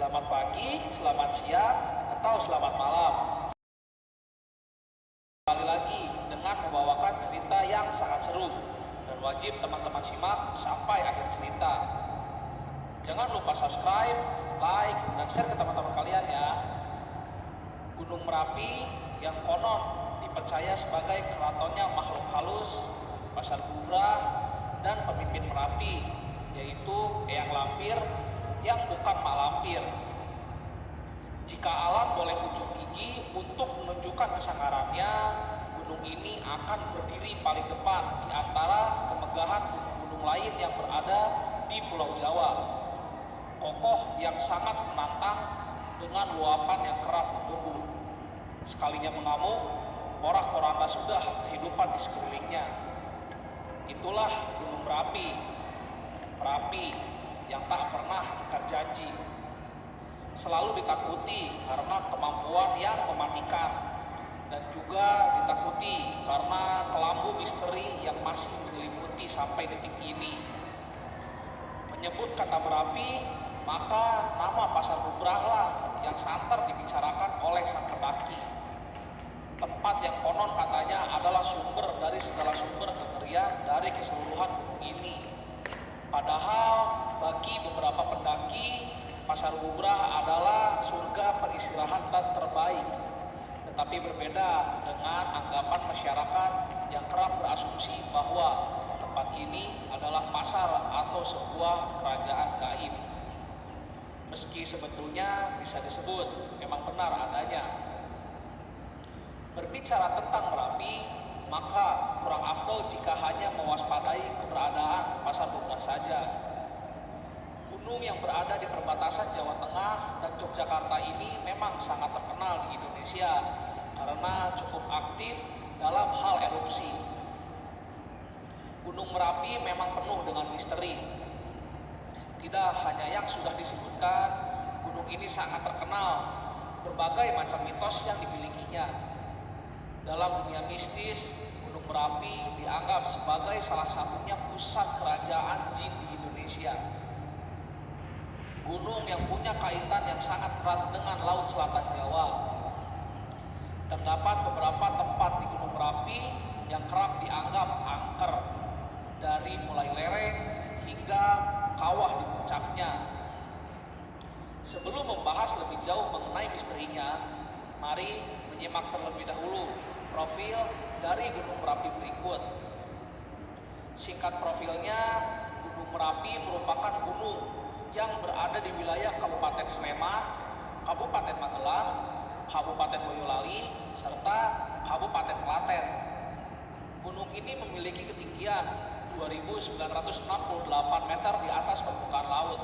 Selamat pagi, selamat siang, atau selamat malam. Kembali lagi dengan membawakan cerita yang sangat seru dan wajib teman-teman simak sampai akhir cerita. Jangan lupa subscribe, like, dan share ke teman-teman kalian ya. Gunung Merapi yang konon dipercaya sebagai keratonnya makhluk halus, Pasar Bubrah, dan pemimpin Merapi, yaitu Eyang Lampir yang bukan Mak Lampir. Jika alam boleh unjuk gigi untuk menunjukkan kesanggarannya, gunung ini akan berdiri paling depan di antara kemegahan gunung-gunung lain yang berada di Pulau Jawa. Kokoh yang sangat menantang dengan luapan yang kerap menggebu. Sekalinya mengamuk, porak-poranda sudah kehidupan di sekelilingnya. Itulah Gunung Merapi. Merapi yang tak pernah ingkar janji. Selalu ditakuti karena kemampuan yang mematikan, dan juga ditakuti karena kelambu misteri yang masih menyelimuti sampai detik ini. Menyebut kata Merapi, maka nama Pasar Bubrah lah yang santer dibicarakan oleh sang pendaki. Tempat yang konon katanya adalah sumber dari segala sumber kengerian dari keseluruhan gunung ini. Padahal bagi beberapa pendaki, Pasar Bubrah adalah surga peristirahatan terbaik. Tetapi berbeda dengan anggapan masyarakat yang kerap berasumsi bahwa tempat ini adalah pasar atau sebuah kerajaan gaib. Meski sebetulnya bisa disebut memang benar adanya. Berbicara tentang Merapi, maka kurang afdol jika hanya mewaspadai keberadaan Pasar Bubrah saja. Gunung yang berada di perbatasan Jawa Tengah dan Yogyakarta ini memang sangat terkenal di Indonesia karena cukup aktif dalam hal erupsi. Gunung Merapi memang penuh dengan misteri. Tidak hanya yang sudah disebutkan, gunung ini sangat terkenal berbagai macam mitos yang dimilikinya. Dalam dunia mistis, Gunung Merapi dianggap sebagai salah satunya pusat kerajaan jin di Indonesia. Gunung yang punya kaitan yang sangat erat dengan Laut Selatan Jawa. Terdapat beberapa tempat di Gunung Merapi yang kerap dianggap angker, dari mulai lereng hingga kawah di puncaknya. Sebelum membahas lebih jauh mengenai misterinya, mari menyimak terlebih dahulu profil dari Gunung Merapi berikut. Singkat profilnya, Gunung Merapi merupakan gunung yang berada di wilayah Kabupaten Sleman, Kabupaten Magelang, Kabupaten Boyolali, serta Kabupaten Klaten. Gunung ini memiliki ketinggian 2.968 meter di atas permukaan laut.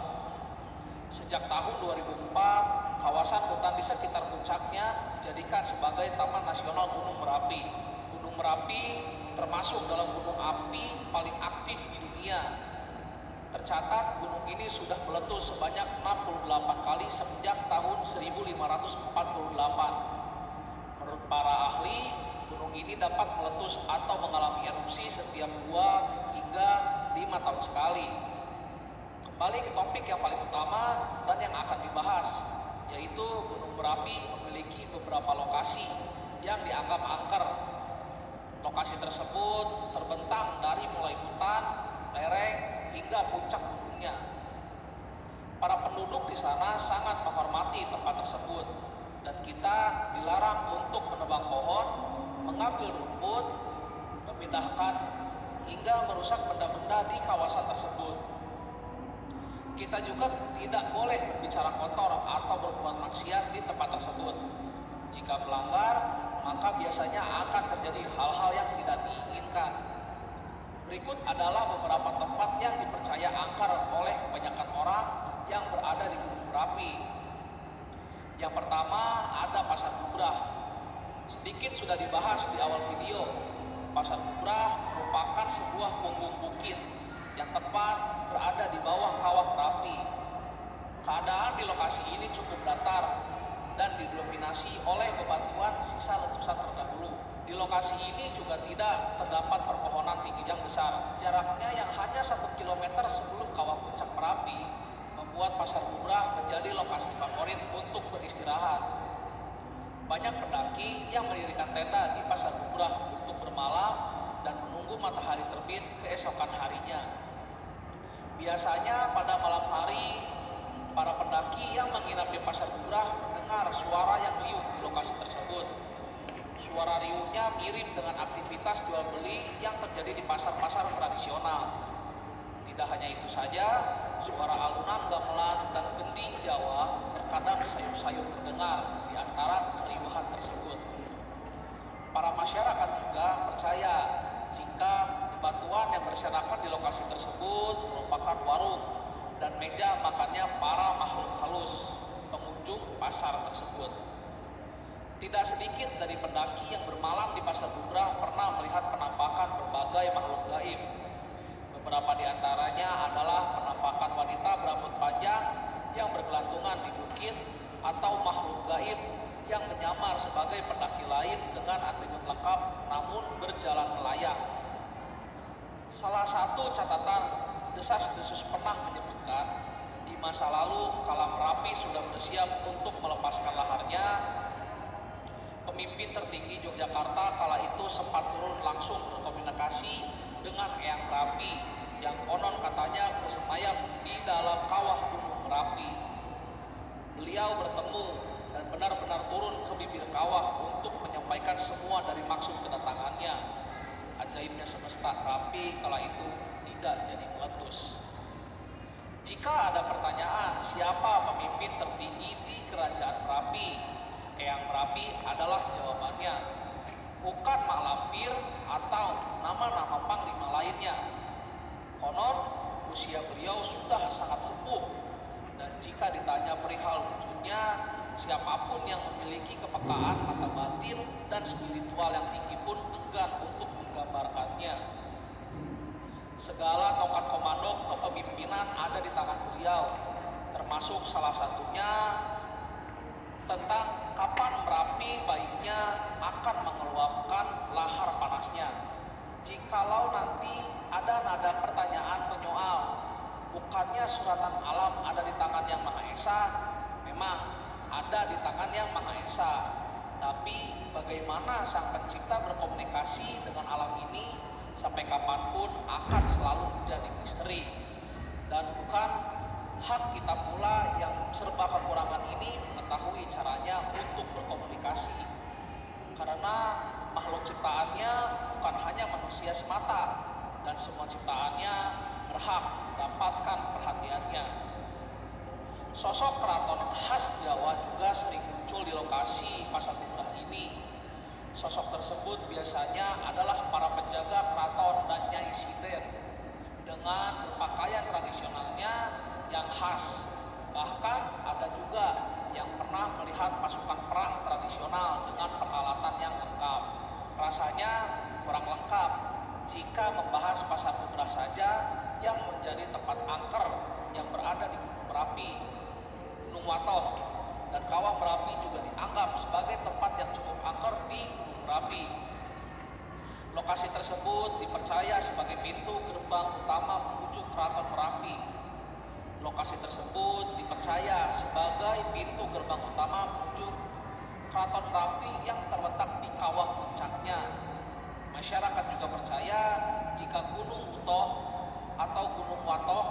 Sejak tahun 2004, kawasan hutan di sekitar puncaknya dijadikan sebagai Taman Nasional Gunung Merapi. Gunung Merapi termasuk dalam gunung api paling aktif di dunia. Tercatat gunung ini sudah meletus sebanyak 68 kali semenjak tahun 1548. Menurut para ahli, gunung ini dapat meletus atau mengalami erupsi setiap 2 hingga 5 tahun sekali. Kembali ke topik yang paling utama dan yang akan dibahas, yaitu Gunung Merapi memiliki beberapa lokasi yang dianggap angker. Lokasi tersebut terbentang dari mulai hutan, lereng, hingga puncak gunungnya. Para penduduk di sana sangat menghormati tempat tersebut, dan kita dilarang untuk menebang pohon, mengambil rumput, memindahkan, hingga merusak benda-benda di kawasan tersebut. Kita juga tidak boleh berbicara kotor atau berbuat maksiat di tempat tersebut. Jika melanggar, maka biasanya akan terjadi hal-hal yang tidak diinginkan. Berikut adalah beberapa tempat yang dipercaya angker oleh kebanyakan orang yang berada di Gunung Merapi. Yang pertama, ada Pasar Bubrah. Sedikit sudah dibahas di awal video. Pasar Bubrah merupakan sebuah punggung bukit yang tepat berada di bawah kawah Merapi. Keadaan di lokasi ini cukup datar dan didominasi oleh bebatuan sisa letusan terdahulu. Di lokasi ini juga tidak terdapat perpohonan tinggi yang besar. Jaraknya yang hanya 1 kilometer sebelum kawah puncak Merapi membuat Pasar Bubrah menjadi lokasi favorit untuk beristirahat. Banyak pendaki yang mendirikan tenda di Pasar Bubrah untuk bermalam dan menunggu matahari terbit keesokan harinya. Biasanya pada malam hari, para pendaki yang menginap di Pasar Bubrah mendengar suara yang riuh di lokasi tersebut. Suara riuhnya mirip dengan aktivitas jual beli yang terjadi di pasar-pasar tradisional. Tidak hanya itu saja, suara alunan gamelan dan gending Jawa terkadang sayup-sayup terdengar di antara keriuhan tersebut. Para masyarakat juga percaya jika bebatuan yang berserakan di lokasi tersebut merupakan warung dan meja makannya para makhluk halus pengunjung pasar tersebut. Tidak sedikit dari pendaki yang bermalam di Pasar Bubrah pernah melihat penampakan berbagai makhluk gaib. Beberapa di antaranya adalah penampakan wanita berambut panjang yang bergelantungan di bukit atau makhluk gaib yang menyamar sebagai pendaki lain dengan atribut lengkap namun berjalan melayang. Salah satu catatan desas-desus pernah menyebutkan di masa lalu kala Merapi sudah bersiap untuk melepaskan laharnya, pemimpin tertinggi Yogyakarta kala itu sempat turun langsung berkomunikasi dengan Eyang Merapi yang konon katanya bersemayam di dalam kawah Gunung Merapi. Beliau bertemu dan benar-benar turun ke bibir kawah untuk menyampaikan semua dari maksud kedatangannya. Ajaibnya semesta, Merapi kala itu tidak jadi meletus. Jika ada pertanyaan siapa pemimpin tertinggi di Kerajaan Merapi, Eyang Merapi adalah jawabannya. Bukan Mak Lampir atau nama-nama panglima lainnya. Konon usia beliau sudah sangat sepuh, dan jika ditanya perihal wujudnya, siapapun yang memiliki kepekaan mata batin dan spiritual yang tinggi pun enggan untuk menggambarkannya. Segala tongkat komando kepemimpinan ada di tangan beliau, termasuk salah satunya tentang kapan Merapi baiknya akan mengeluapkan lahar panasnya. Jikalau nanti ada nada pertanyaan menyoal, bukannya suratan alam ada di tangan Yang Maha Esa? Memang ada di tangan Yang Maha Esa. Tapi bagaimana Sang Pencipta berkomunikasi dengan alam ini sampai kapanpun akan selalu menjadi misteri. Dan bukan hak kita pula yang serba kekurangan ini mengetahui caranya untuk berkomunikasi. Karena makhluk ciptaannya bukan hanya manusia semata, dan semua ciptaannya berhak mendapatkan perhatiannya. Sosok keraton khas Jawa juga sering muncul di lokasi Pasar Bubrah ini. Sosok tersebut biasanya adalah para penjaga keraton dan Nyai Sinden dengan berpakaian tradisionalnya yang khas. Bahkan ada juga yang pernah melihat pasukan perang tradisional dengan peralatan yang lengkap. Rasanya kurang lengkap jika membahas Pasar Bubrah saja yang menjadi tempat angker yang berada di Gunung Merapi, Gunung Watoh, dan Kawah Merapi juga dianggap sebagai tempat yang cukup angker di Gunung Merapi. Lokasi tersebut dipercaya sebagai pintu gerbang utama menuju Keraton Merapi. Lokasi tersebut dipercaya sebagai pintu gerbang utama menuju Keraton Merapi yang terletak di kawah puncaknya. Masyarakat juga percaya jika Gunung Utoh atau Gunung Watoh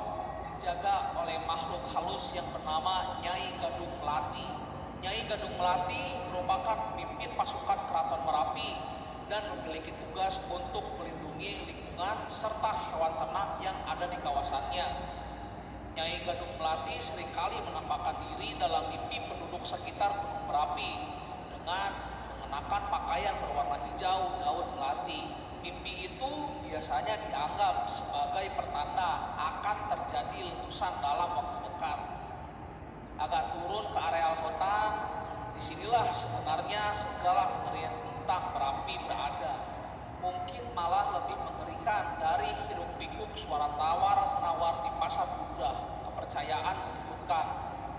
dijaga oleh makhluk halus yang bernama Nyai Gadung Melati. Nyai Gadung Melati merupakan pemimpin pasukan Keraton Merapi dan memiliki tugas untuk melindungi lingkungan serta hewan ternak yang ada di kawasannya. Nyai Gadung Melati seringkali menampakkan diri dalam mimpi penduduk sekitar Gunung Merapi dengan mengenakan pakaian berwarna hijau daun melati. Mimpi itu biasanya dianggap sebagai pertanda akan terjadi letusan dalam waktu dekat. Agak turun ke areal kota, disinilah sebenarnya segala kengerian tentang Merapi berada. Mungkin malah lebih mengerikan dari hiruk-pikuk suara tawar-menawar di Pasar Bubrah. Kepercayaan menyebutkan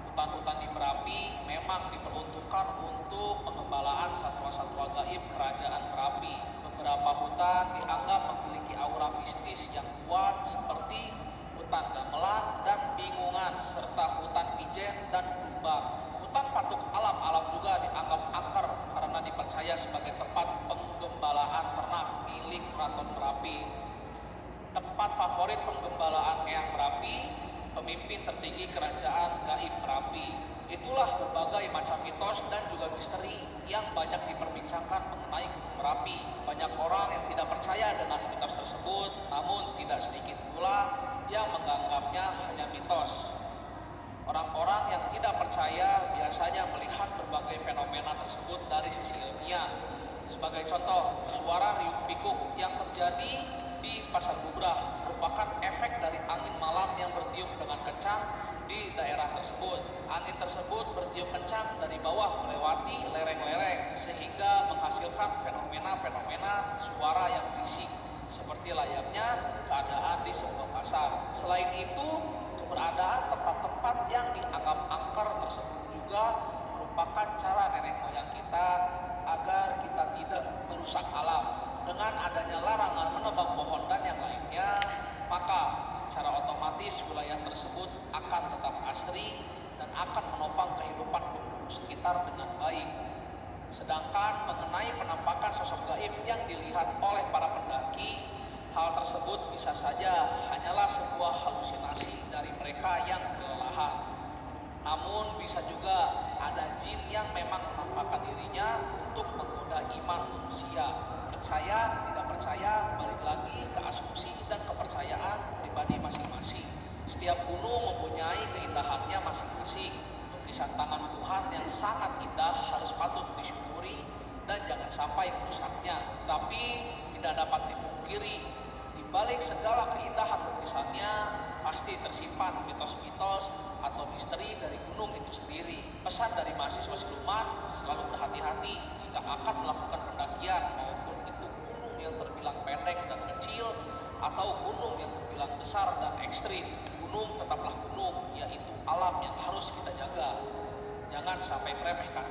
hutan-hutan di Merapi memang diperuntukkan untuk pengembalaan satwa-satwa gaib Kerajaan Merapi. Beberapa hutan dianggap memiliki aura mistis yang kuat seperti hutan gamelan dan bingungan serta hutan ijen dan blumbang. Hutan patuk tertinggi kerajaan gaib Merapi. Itulah berbagai macam mitos dan juga misteri yang banyak diperbincangkan mengenai Gunung Merapi. Banyak orang yang tidak percaya dengan mitos tersebut, namun tidak sedikit pula yang menganggapnya hanya mitos. Orang-orang yang tidak percaya biasanya melihat berbagai fenomena tersebut dari sisi ilmiah. Sebagai contoh, suara riuh pikuk yang terjadi di Pasar Bubrah merupakan efek dari angin malam yang bertiup dengan kencang di daerah tersebut. Angin tersebut bertiup kencang dari bawah melewati lereng-lereng sehingga menghasilkan fenomena-fenomena suara yang berisik seperti layaknya keadaan di sebuah pasar. Selain itu, keberadaan tempat-tempat yang dianggap angker tersebut juga merupakan cara nenek moyang kita agar kita tidak merusak alam. Dengan adanya larangan menebang pohon dan yang lainnya, maka secara otomatis wilayah tersebut akan tetap asri dan akan menopang kehidupan penduduk sekitar dengan baik. Sedangkan mengenai penampakan sosok gaib yang dilihat oleh para pendaki, hal tersebut bisa saja hanyalah sebuah halusinasi dari mereka yang kelelahan. Namun bisa juga ada jin yang memang menampakkan dirinya untuk menggoda iman manusia. Percaya, tidak percaya, balik lagi ke asumsi dan kepercayaan pribadi masing-masing. Setiap gunung mempunyai keindahannya masing-masing. Lukisan tangan Tuhan yang sangat indah harus patut disyukuri dan jangan sampai merusaknya. Tapi tidak dapat dipungkiri, di balik segala keindahan lukisannya pasti tersimpan mitos-mitos atau misteri dari gunung itu sendiri. Pesan dari mahasiswa siluman, selalu berhati-hati jika akan melakukan pendakian, maupun itu gunung yang terbilang pendek dan kecil atau gunung yang terbilang besar dan ekstrim. Gunung tetaplah gunung, yaitu alam yang harus kita jaga. Jangan sampai meremehkan